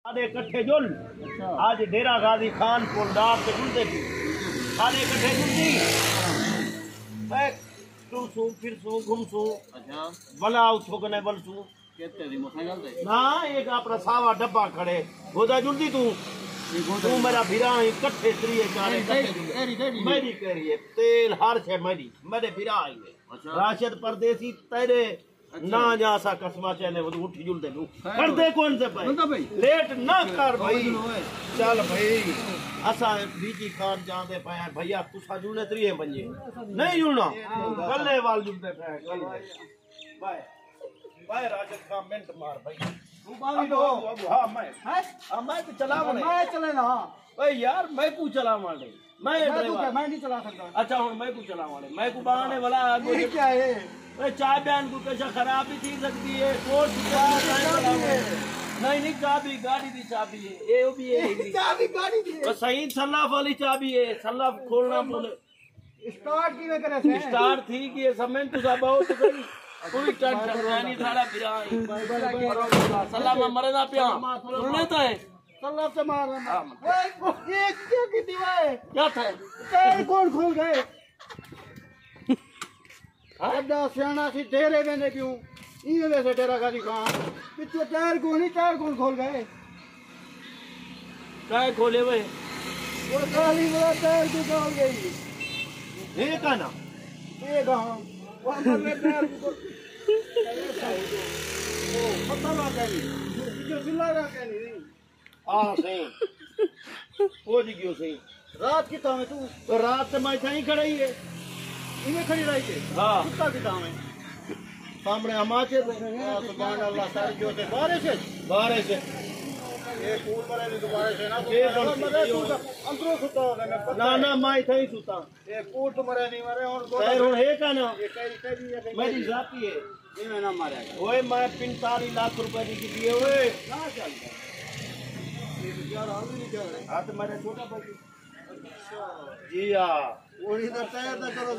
आधे कट्ठे जुल आज डेरा गाजी खान पुलदार से जुलते थी आधे कट्ठे जुलती मैं तुम सू फिर सू घूम सू अच्छा बला उठो कने बल सू कहते दी मोटरसाइकिल ते ना एक अपना सावा डब्बा खड़े गोदा जुलती तू मेरा भिरा इकट्ठे त्रिये चारे मेरी कह रही है तेल हर छे मेरे भिरा आई है राशिद परदेसी तेरे ना जा सा कसमा चले वो उठ जुल दे कर दे कौन से भाई लेट ना कर भाई चल भाई असा बीजी खान जाते पाया भैया तुसा जुलने त्रिये बंजे नहीं जुलना गले वाल जुलते पाया गल bye bye Rashid Khan minute मार भाई तू बावी दो हां मैं तो चला मैं चले ना भाई यार मैं को चला मारे मैं नहीं चला सकता अच्छा हुन मैं को चला मारे मैं को बहाने वाला ये क्या है ए चाय बयान को कैसा खराब भी थी सकती है कोर्स नहीं चाबी गाड़ी दी चाबी है ये भी है चाबी गाड़ी दी है सही सल्लाफ वाली चाबी है सल्लाफ खोलना बोले स्टार्ट की में करे स्टार्ट थी कि समय तो सब बहुत गई कोई टेंशन नहीं थारा फिरा सल्ला में मरे ना पिया सुनने तो है सल्ला से मार ये क्या की दीवार क्या था तेरे कौन खोल गए अड्डा सियाना सी डेरे में क्यों ये वैसे डेरा गाजी खान पिछले टायर कौन खोल गए टायर खोले हुए वो काली वाला टायर क्यों खोल गई ये का ना ये कहां वो अंदर में टायर को ओ पता ना कहीं जो सिला का कहीं आ सही वो जी क्यों सही रात की तो तू तो रात से मैं यहीं खड़ी है इन्हें खड़ी रही थी हाँ कुत्ता की दाम है सामने हमाचे सुभान अल्लाह सारी जो थे बारह से ये कूल मरे भी दोबारा से ना ये अंदरों सुता हो ना मैं इथे ही सुता ये कूल तो मरे नहीं मरे और पैर हुन है का ना ये कई मेरी जाती है ये मैं ना मारे ओए मैं 45 लाख रुपए की दिए ओए ना चल ये यार आ भी नहीं चल रहा हां तो मेरा छोटा भाई जी हां वो इधर तैयार ना करो